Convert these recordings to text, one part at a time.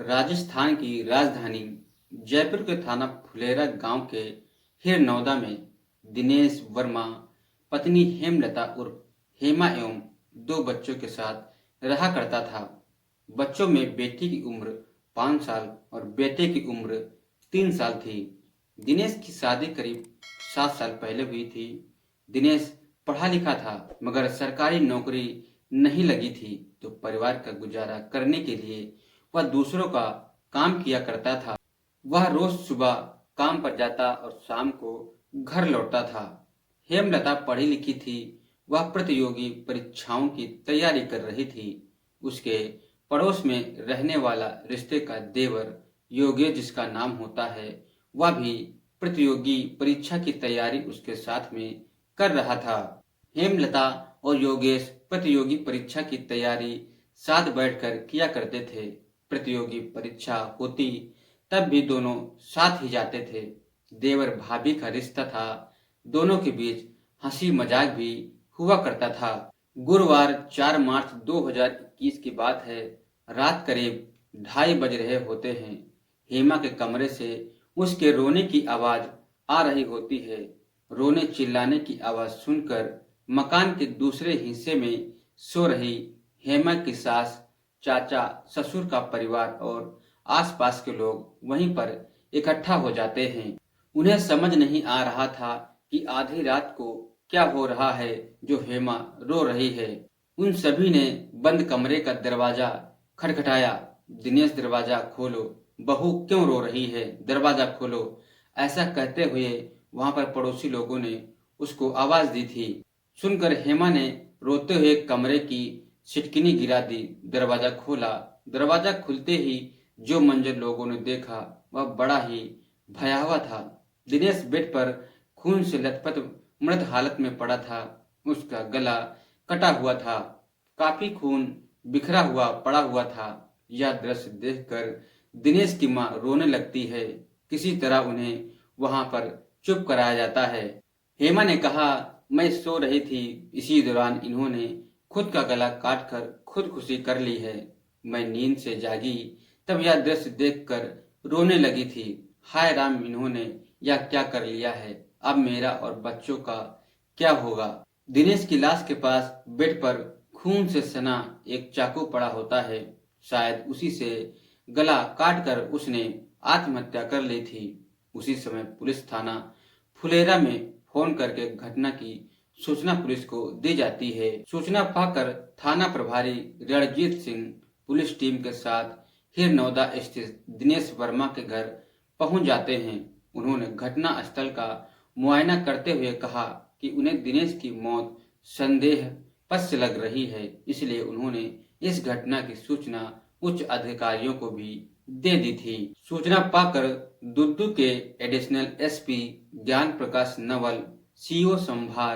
राजस्थान की राजधानी जयपुर के थाना फुलेरा गांव के हिरनौदा में दिनेश वर्मा पत्नी हेमलता उर्फ हेमा एवं दो बच्चों के साथ रहा करता था। बच्चों में बेटी की उम्र 5 साल और बेटे की उम्र 3 साल थी। दिनेश की शादी करीब 7 साल पहले हुई थी। दिनेश पढ़ा लिखा था मगर सरकारी नौकरी नहीं लगी थी, तो परिवार का गुजारा करने के लिए वह दूसरों का काम किया करता था। वह रोज सुबह काम पर जाता और शाम को घर लौटता था। हेमलता पढ़ी लिखी थी। वह प्रतियोगी परीक्षाओं की तैयारी कर रही थी। उसके पड़ोस में रहने वाला रिश्ते का देवर योगेश, जिसका नाम होता है, वह भी प्रतियोगी परीक्षा की तैयारी उसके साथ में कर रहा था। हेमलता और योगेश प्रतियोगी परीक्षा की तैयारी साथ बैठकर किया करते थे। प्रतियोगी परीक्षा होती तब भी दोनों साथ ही जाते थे। देवर भाभी का रिश्ता था। दोनों के बीच हंसी मजाक भी हुआ करता था। गुरुवार 4 मार्च 2021 की बात है। रात करीब 2:30 बज रहे होते हैं। हेमा के कमरे से उसके रोने की आवाज आ रही होती है। रोने चिल्लाने की आवाज सुनकर मकान के दूसरे हिस्से में सो रही हेमा की सास, चाचा, ससुर का परिवार और आसपास के लोग वहीं पर इकट्ठा हो जाते हैं। उन्हें समझ नहीं आ रहा था कि आधी रात को क्या हो रहा है जो हेमा रो रही है। उन सभी ने बंद कमरे का दरवाजा खटखटाया। दिनेश, दरवाजा खोलो, बहू क्यों रो रही है, दरवाजा खोलो, ऐसा कहते हुए वहां पर पड़ोसी लोगों ने उसको आवाज दी थी। सुनकर हेमा ने रोते हुए कमरे की सिटकिनी गिरा दी, दरवाजा खोला। दरवाजा खुलते ही जो मंजर लोगों ने देखा वह बड़ा ही भयावह था। दिनेश बेड पर खून से लथपथ मृत हालत में पड़ा था। उसका गला कटा हुआ था। काफी खून बिखरा हुआ पड़ा हुआ था। यह दृश्य देखकर दिनेश की मां रोने लगती है। किसी तरह उन्हें वहां पर चुप कराया जाता है। हेमा ने कहा, मैं सो रही थी, इसी दौरान इन्होंने खुद का गला काटकर खुदकुशी कर ली है। मैं नींद से जागी तब यह दृश्य देखकर रोने लगी थी। हाय राम, इन्होंने यह क्या कर लिया है, अब मेरा और बच्चों का क्या होगा। दिनेश की लाश के पास बेड पर खून से सना एक चाकू पड़ा होता है। शायद उसी से गला काटकर उसने आत्महत्या कर ली थी। उसी समय पुलिस थाना फुलेरा में फोन करके घटना की सूचना पुलिस को दी जाती है। सूचना पाकर थाना प्रभारी रणजीत सिंह पुलिस टीम के साथ हिरनौदा स्थित दिनेश वर्मा के घर पहुंच जाते हैं। उन्होंने घटना स्थल का मुआयना करते हुए कहा कि उन्हें दिनेश की मौत संदेहास्पद लग रही है, इसलिए उन्होंने इस घटना की सूचना उच्च अधिकारियों को भी दे दी थी। सूचना पाकर दुद्दू के एडिशनल एसपी ज्ञान प्रकाश नवल, सीओ संभार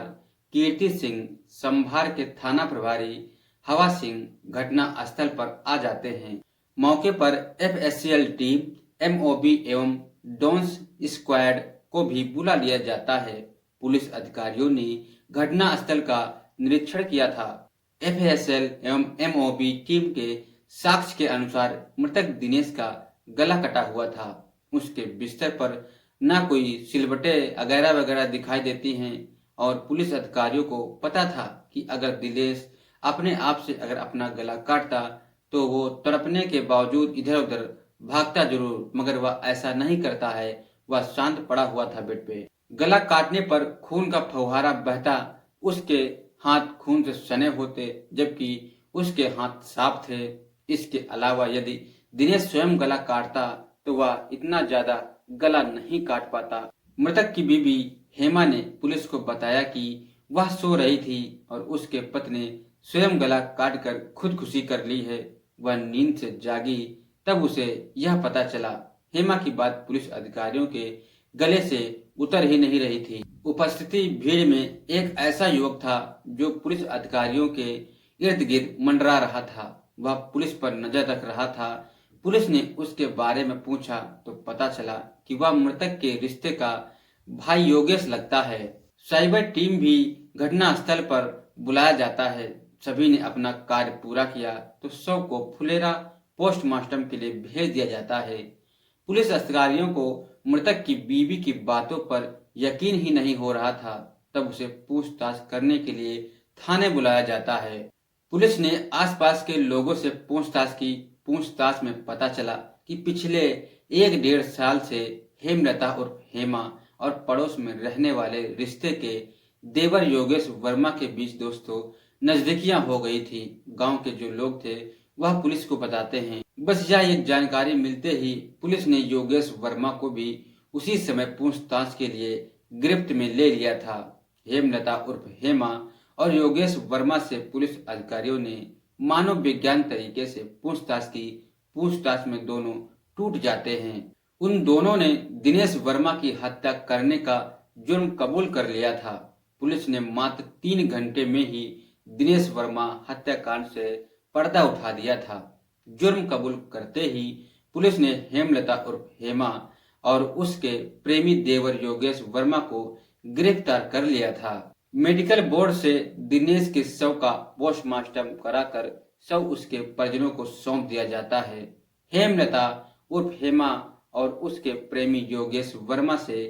कीर्ति सिंह, संभार के थाना प्रभारी हवा सिंह घटना स्थल पर आ जाते हैं। मौके पर एफएसएल टीम, एमओबी एवं डॉन्स स्क्वाड को भी बुला लिया जाता है। पुलिस अधिकारियों ने घटना स्थल का निरीक्षण किया था। एफएसएल एवं एमओबी टीम के साक्ष्य के अनुसार मृतक दिनेश का गला कटा हुआ था। उसके बिस्तर पर न कोई सिलबटे वगैरह वगैरह दिखाई देती हैं और पुलिस अधिकारियों को पता था कि अगर दिनेश अपने आप से अगर अपना गला काटता तो वो तड़पने के बावजूद इधर उधर भागता जरूर, मगर वह ऐसा नहीं करता है। वह शांत पड़ा हुआ था बेड पे। गला काटने पर खून का फव्वारा बहता, उसके हाथ खून से सने होते जबकि उसके हाथ साफ थे। इसके अलावा यदि दिनेश स्वयं गला काटता तो वह इतना ज्यादा गला नहीं काट पाता। मृतक की बीबी हेमा ने पुलिस को बताया कि वह सो रही थी और उसके पति ने स्वयं गला काटकर खुदकुशी कर ली है। वह नींद से जागी तब उसे यह पता चला। हेमा की बात पुलिस अधिकारियों के गले से उतर ही नहीं रही थी। उपस्थिति भीड़ में एक ऐसा युवक था जो पुलिस अधिकारियों के इर्द गिर्द मंडरा रहा था। वह पुलिस पर नजर रख रहा था। पुलिस ने उसके बारे में पूछा तो पता चला कि वह मृतक के रिश्ते का भाई योगेश लगता है। साइबर टीम भी घटना स्थल पर बुलाया जाता है। सभी ने अपना कार्य पूरा किया तो शव को फुलेरा पोस्टमार्टम के लिए भेज दिया जाता है। पुलिस अधिकारियों को मृतक की बीवी की बातों पर यकीन ही नहीं हो रहा था। तब उसे पूछताछ करने के लिए थाने बुलाया जाता है। पुलिस ने आसपास के लोगों से पूछताछ की। पूछताछ में पता चला कि पिछले 1 डेढ़ साल से हेमलता उर्फ हेमा और पड़ोस में रहने वाले रिश्ते के देवर योगेश वर्मा के बीच दोस्तों नजदीकियां हो गई थी। गांव के जो लोग थे वह पुलिस को बताते हैं। बस यह एक जानकारी मिलते ही पुलिस ने योगेश वर्मा को भी उसी समय पूछताछ के लिए गिरफ्त में ले लिया था। हेमलता उर्फ हेमा और योगेश वर्मा से पुलिस अधिकारियों ने मानव विज्ञान तरीके से पूछताछ की। पूछताछ में दोनों टूट जाते हैं। उन दोनों ने दिनेश वर्मा की हत्या करने का जुर्म कबूल कर लिया था। पुलिस ने मात्र 3 घंटे में ही दिनेश वर्मा हत्याकांड से पर्दा उठा दिया था। जुर्म कबूल करते ही पुलिस ने हेमलता उर्फ हेमा और उसके प्रेमी देवर योगेश वर्मा को गिरफ्तार कर लिया था। मेडिकल बोर्ड से दिनेश के शव का पोस्टमार्टम कराकर शव उसके परिजनों को सौंप दिया जाता है। हेमलता उर्फ हेमा और उसके प्रेमी योगेश वर्मा से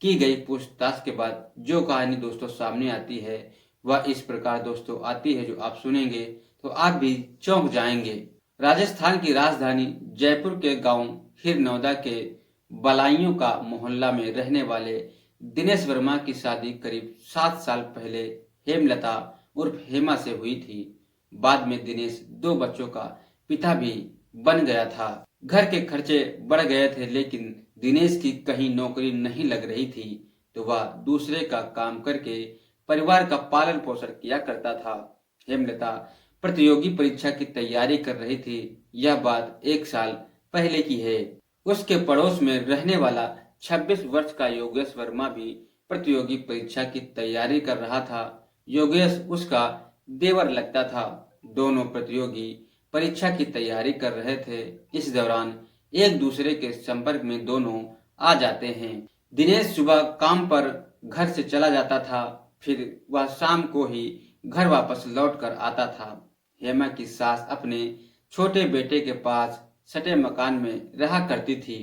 की गई पूछताछ के बाद जो कहानी दोस्तों सामने आती है वह इस प्रकार दोस्तों आती है, जो आप सुनेंगे तो आप भी चौंक जाएंगे। राजस्थान की राजधानी जयपुर के गांव हिरनौदा के बलाइयों का मोहल्ला में रहने वाले दिनेश वर्मा की शादी करीब 7 साल पहले हेमलता उर्फ हेमा से हुई थी। बाद में दिनेश 2 बच्चों का पिता भी बन गया था। घर के खर्चे बढ़ गए थे, लेकिन दिनेश की कहीं नौकरी नहीं लग रही थी तो वह दूसरे का काम करके परिवार का पालन पोषण किया करता था। हेमलता प्रतियोगी परीक्षा की तैयारी कर रही थी। यह बात 1 साल पहले की है। उसके पड़ोस में रहने वाला 26 वर्ष का योगेश वर्मा भी प्रतियोगी परीक्षा की तैयारी कर रहा था। योगेश उसका देवर लगता था। दोनों प्रतियोगी परीक्षा की तैयारी कर रहे थे। इस दौरान एक दूसरे के संपर्क में दोनों आ जाते हैं। दिनेश सुबह काम पर घर से चला जाता था, फिर वह शाम को ही घर वापस लौट कर आता था। हेमा की सास अपने छोटे बेटे के पास सटे मकान में रहा करती थी।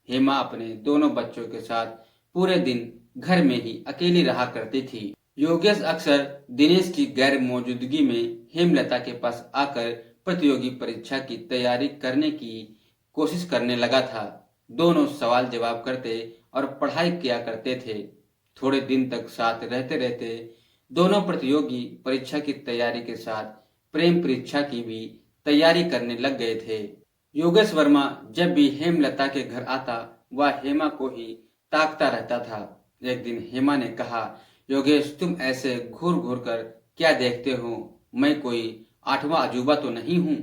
हेमा अपने दोनों बच्चों के साथ पूरे दिन घर में ही अकेली रहा करती थी। योगेश अक्सर दिनेश की गैर मौजूदगी में हेमलता के पास आकर प्रतियोगी परीक्षा की तैयारी करने की कोशिश करने लगा था। दोनों सवाल जवाब करते और पढ़ाई किया करते थे। थोड़े दिन तक साथ रहते रहते दोनों प्रतियोगी परीक्षा की तैयारी के साथ प्रेम परीक्षा की भी तैयारी करने लग गए थे। योगेश वर्मा जब भी हेमलता के घर आता वह हेमा को ही ताकता रहता था। एक दिन हेमा ने कहा, योगेश तुम ऐसे घूर घूर कर क्या देखते हो? मैं कोई 8वां अजूबा तो नहीं हूँ?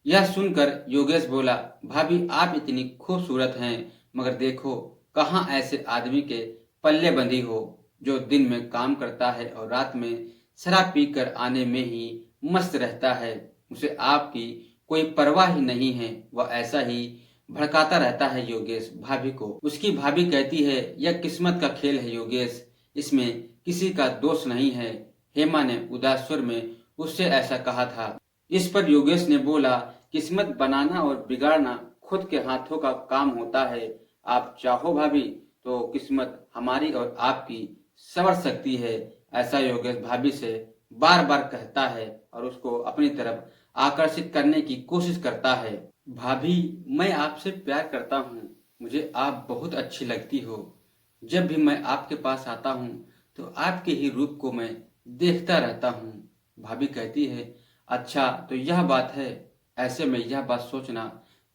यह सुनकर योगेश बोला, भाभी आप इतनी खूबसूरत हैं, मगर देखो कहाँ ऐसे आदमी के पल्ले बंधी हो जो दिन में काम करता है और रात में शराब पीकर आने में ही मस्त रहता है। उसे आपकी कोई परवाह ही नहीं है, वह ऐसा ही भड़काता रहता है योगेश भाभी को। उसकी भाभी कहती है, यह किस्मत का खेल है योगेश, इसमें किसी का दोष नहीं है। हेमा ने उदास स्वर में उससे ऐसा कहा था। इस पर योगेश ने बोला, किस्मत बनाना और बिगाड़ना खुद के हाथों का काम होता है। आप चाहो भाभी तो किस्मत हमारी और आपकी संवर सकती है। ऐसा योगेश भाभी से बार बार कहता है और उसको अपनी तरफ आकर्षित करने की कोशिश करता है। भाभी मैं आपसे प्यार करता हूँ, मुझे आप बहुत अच्छी लगती हो। जब भी मैं आपके पास आता हूँ तो आपके ही रूप को मैं देखता रहता हूँ। भाभी कहती है, अच्छा तो यह बात है, ऐसे में यह बात सोचना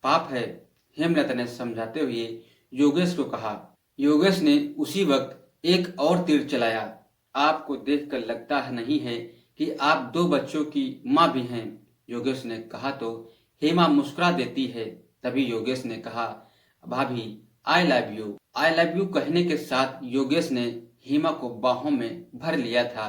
पाप है। हेमलता ने समझाते हुए योगेश को कहा। योगेश ने उसी वक्त एक और तीर चलाया। आपको देखकर लगता नहीं है कि आप 2 बच्चों की माँ भी हैं? योगेश ने कहा तो हेमा मुस्कुरा देती है। तभी योगेश ने कहा, भाभी I love you. I love you कहने के साथ योगेश ने हेमा को बाहों में भर लिया था।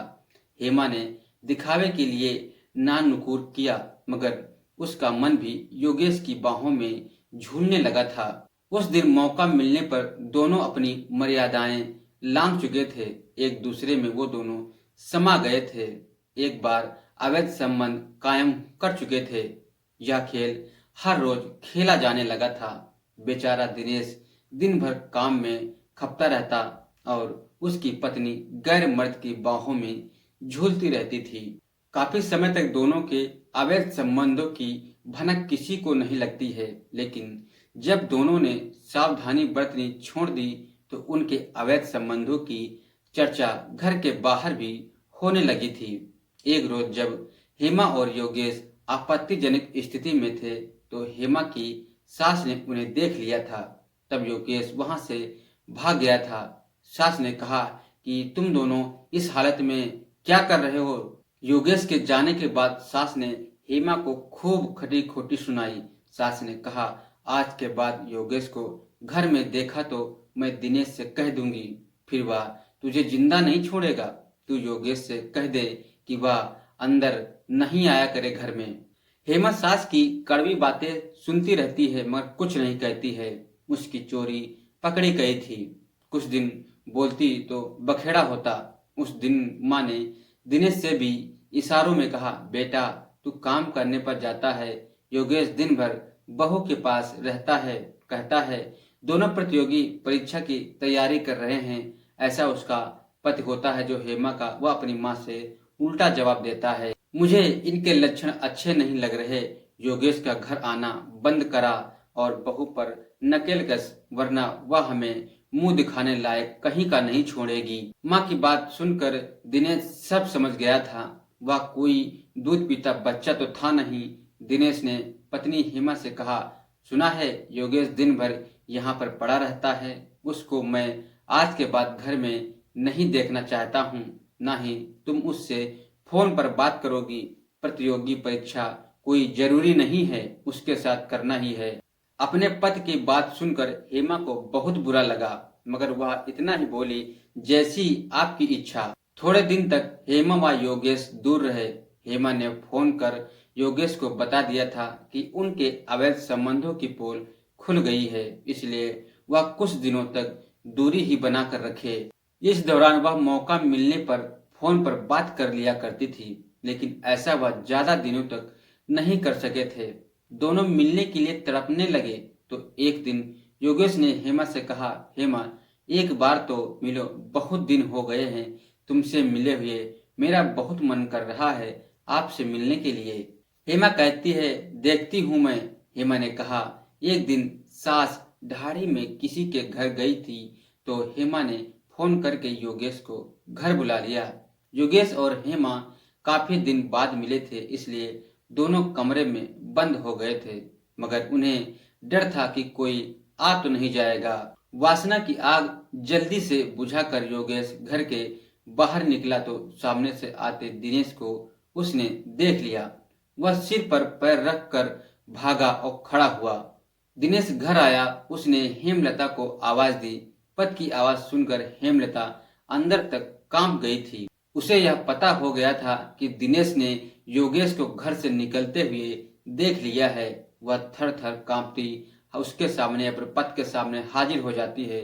हेमा ने दिखावे के लिए नानुकुर किया, मगर उसका मन भी योगेश की बाहों में झूलने लगा था। उस दिन मौका मिलने पर दोनों अपनी मर्यादाएं लांघ चुके थे। एक दूसरे में वो दोनों समा गए थे। एक बार अवैध संबंध कायम कर चुके थे। यह खेल हर रोज खेला जाने लगा था। बेचारा दिनेश दिन भर काम में खपता रहता और उसकी पत्नी गैर मर्द की बाहों में झूलती रहती थी। काफी समय तक दोनों के अवैध संबंधों की भनक किसी को नहीं लगती है, लेकिन जब दोनों ने सावधानी बरतनी छोड़ दी तो उनके अवैध संबंधों की चर्चा घर के बाहर भी होने लगी थी। एक रोज जब हेमा और योगेश आपत्तिजनक स्थिति में थे तो हेमा की सास ने उन्हें देख लिया था। तब योगेश वहां से भाग गया था। सास ने कहा कि तुम दोनों इस हालत में क्या कर रहे हो। योगेश के जाने के बाद सास ने हेमा को खूब खटी खोटी सुनाई। सास ने कहा, आज के बाद योगेश को घर में देखा तो मैं दिनेश से कह दूंगी, फिर वह तुझे जिंदा नहीं छोड़ेगा। तू योगेश से कह दे कि वह अंदर नहीं आया करे घर में। हेमा सास की कड़वी बातें सुनती रहती है मगर कुछ नहीं कहती है। उसकी चोरी पकड़ी गई थी। कुछ दिन बोलती तो बखेड़ा होता। उस दिन माँ ने दिनेश से भी इशारों में कहा, बेटा तू काम करने पर जाता है, योगेश दिन भर बहू के पास रहता है, कहता है दोनों प्रतियोगी परीक्षा की तैयारी कर रहे हैं। ऐसा उसका पति होता है जो हेमा का वह अपनी माँ से उल्टा जवाब देता है। मुझे इनके लक्षण अच्छे नहीं लग रहे। योगेश का घर आना बंद करा और बहू पर नकेल कस, वरना वह हमें मुंह दिखाने लायक कहीं का नहीं छोड़ेगी। माँ की बात सुनकर दिनेश सब समझ गया था। वह कोई दूध पीता बच्चा तो था नहीं। दिनेश ने पत्नी हेमा से कहा, सुना है योगेश दिन भर यहाँ पर पड़ा रहता है। उसको मैं आज के बाद घर में नहीं देखना चाहता हूँ। ना ही तुम उससे फोन पर बात करोगी। प्रतियोगी परीक्षा कोई जरूरी नहीं है, उसके साथ करना ही है। अपने पति की बात सुनकर हेमा को बहुत बुरा लगा, मगर वह इतना ही बोली, जैसी आपकी इच्छा। थोड़े दिन तक हेमा व योगेश दूर रहे। हेमा ने फोन कर योगेश को बता दिया था कि उनके अवैध संबंधों की पोल खुल गई है, इसलिए वह कुछ दिनों तक दूरी ही बनाकर रखे। इस दौरान वह मौका मिलने पर फोन पर बात कर लिया करती थी, लेकिन ऐसा वह ज्यादा दिनों तक नहीं कर सके थे। दोनों मिलने के लिए तड़पने लगे तो एक दिन योगेश ने हेमा से कहा, हेमा एक बार तो मिलो, बहुत दिन हो गए हैं तुमसे मिले हुए। मेरा बहुत मन कर रहा है आपसे मिलने के लिए। हेमा कहती है, देखती हूँ मैं। हेमा ने कहा, एक दिन सास ढाड़ी में किसी के घर गई थी तो हेमा ने फोन करके योगेश को घर बुला लिया। योगेश और हेमा काफी दिन बाद मिले थे, इसलिए दोनों कमरे में बंद हो गए थे, मगर उन्हें डर था कि कोई आ तो नहीं जाएगा। वासना की आग जल्दी से बुझाकर योगेश घर के बाहर निकला तो सामने से आते दिनेश को उसने देख लिया। वह सिर पर पैर रख कर भागा और खड़ा हुआ। दिनेश घर आया। उसने हेमलता को आवाज दी। पति की आवाज सुनकर हेमलता अंदर तक कांप गई थी। उसे यह पता हो गया था कि दिनेश ने योगेश को घर से निकलते हुए देख लिया है। वह थर थर कांपती उसके सामने अपने पति के सामने हाजिर हो जाती है।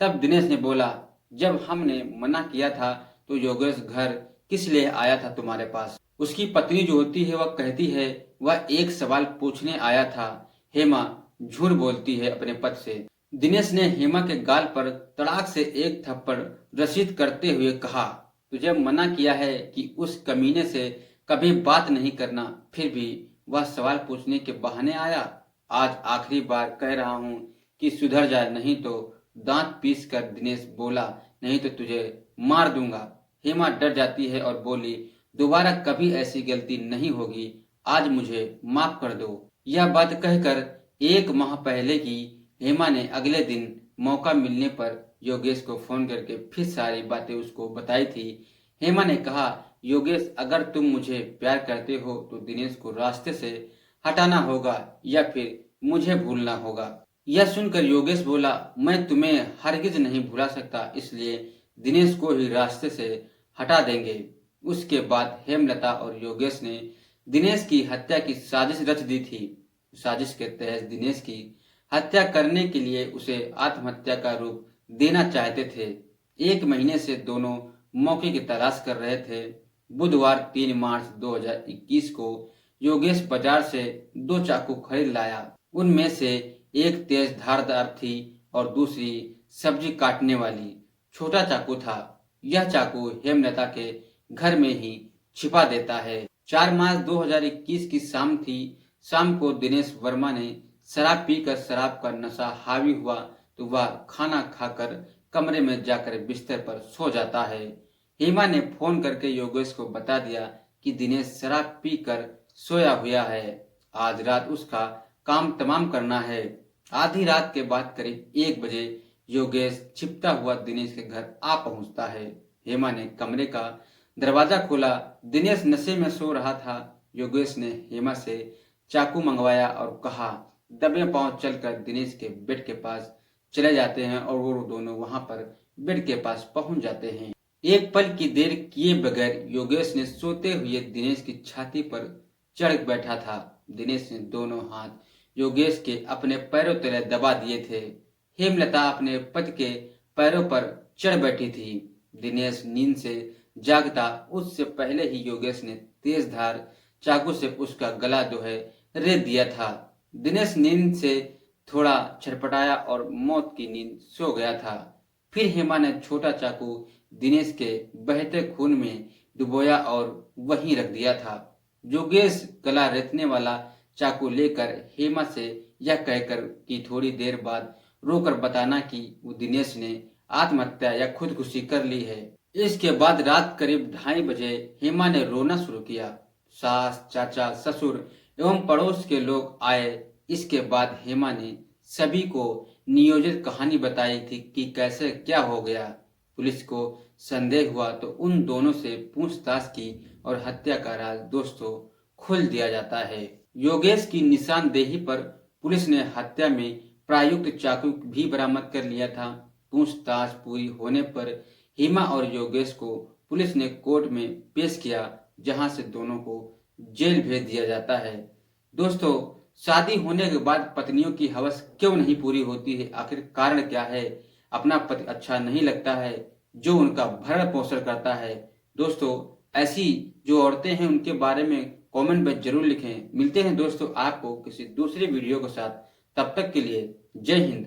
तब दिनेश ने बोला, जब हमने मना किया था तो योगेश घर किस लिए आया था तुम्हारे पास। उसकी पत्नी जो होती है वह कहती है वह एक सवाल पूछने आया था। हेमा झूठ बोलती है अपने पति से। दिनेश ने हेमा के गाल पर तड़ाक से एक थप्पड़ रसीद करते हुए कहा, तुझे मना किया है कि उस कमीने से कभी बात नहीं करना, फिर भी वह सवाल पूछने के बहाने आया। आज आखिरी बार कह रहा हूँ कि सुधर जाए, नहीं तो दांत पीस कर दिनेश बोला, नहीं तो तुझे मार दूंगा। हेमा डर जाती है और बोली, दोबारा कभी ऐसी गलती नहीं होगी, आज मुझे माफ कर दो। यह बात कहकर एक माह पहले की हेमा ने अगले दिन मौका मिलने पर योगेश को फोन करके फिर सारी बातें उसको बताई थी। हेमा ने कहा, योगेश अगर तुम मुझे प्यार करते हो तो दिनेश को रास्ते से हटाना होगा या फिर मुझे भूलना होगा। यह सुनकर योगेश बोला, मैं तुम्हें हरगिज नहीं भुला सकता, इसलिए दिनेश को ही रास्ते से हटा देंगे। उसके बाद हेमलता और योगेश ने दिनेश की हत्या की साजिश रच दी थी। साजिश के तहत दिनेश की हत्या करने के लिए उसे आत्महत्या का रूप देना चाहते थे। एक महीने से दोनों मौके की तलाश कर रहे थे। बुधवार 3 मार्च 2021 को योगेश बाजार से 2 चाकू खरीद लाया। उनमें से एक तेज धारदार थी और दूसरी सब्जी काटने वाली छोटा चाकू था। यह चाकू हेमलता के घर में ही छिपा देता है। 4 मार्च 2021 की शाम थी। शाम को दिनेश वर्मा ने शराब पीकर शराब का नशा हावी हुआ तो वह खाना खाकर कमरे में जाकर बिस्तर पर सो जाता है। हेमा ने फोन करके योगेश को बता दिया कि दिनेश शराब पीकर सोया हुआ है। आज रात उसका काम तमाम करना है। आधी रात के बाद करीब 1 बजे योगेश छिपता हुआ दिनेश के घर आ पहुंचता है। हेमा ने कमरे का दरवाजा खोला। दिनेश नशे में सो रहा था। योगेश ने हेमा से चाकू मंगवाया और कहा, दबे पांव चलकर दिनेश के बेड के पास चले जाते हैं और वो दोनों वहां पर बेड के पास पहुंच जाते हैं। एक पल की देर किए बगैर योगेश ने सोते हुए दिनेश की छाती पर चढ़ बैठा था। दिनेश ने दोनों हाथ योगेश के अपने पैरों तले दबा दिए थे। हेमलता अपने पति के पैरों पर चढ़ बैठी थी। दिनेश नींद से जागता उससे पहले ही योगेश ने तेज धार चाकू से उसका गला जो है रेत दिया था। दिनेश नींद से थोड़ा छटपटाया और मौत की नींद सो गया था। फिर हेमा ने छोटा चाकू दिनेश के बहते खून में डुबोया और वहीं रख दिया था। योगेश गला रेतने वाला चाकू लेकर हेमा से यह कहकर कि थोड़ी देर बाद रोकर बताना कि वो दिनेश ने आत्महत्या या खुदकुशी कर ली है। इसके बाद रात करीब 2:30 बजे हेमा ने रोना शुरू किया। सास, चाचा, ससुर एवं पड़ोस के लोग आए। इसके बाद हेमा ने सभी को नियोजित कहानी बताई थी कि कैसे क्या हो गया। पुलिस को संदेह हुआ तो उन दोनों से पूछताछ की और हत्या का राज दोस्तों खोल दिया जाता है। योगेश की निशानदेही पर पुलिस ने हत्या में प्रयुक्त चाकू भी बरामद कर लिया था। पूछताछ पूरी होने पर हेमा और योगेश को पुलिस ने कोर्ट में पेश किया, जहां से दोनों को जेल भेज दिया जाता है। दोस्तों, शादी होने के बाद पत्नियों की हवस क्यों नहीं पूरी होती है? आखिर कारण क्या है? अपना पति अच्छा नहीं लगता है जो उनका भरण पोषण करता है? दोस्तों, ऐसी जो औरतें हैं उनके बारे में कमेंट में जरूर लिखें। मिलते हैं दोस्तों आपको किसी दूसरे वीडियो के साथ। तब तक के लिए जय हिंद।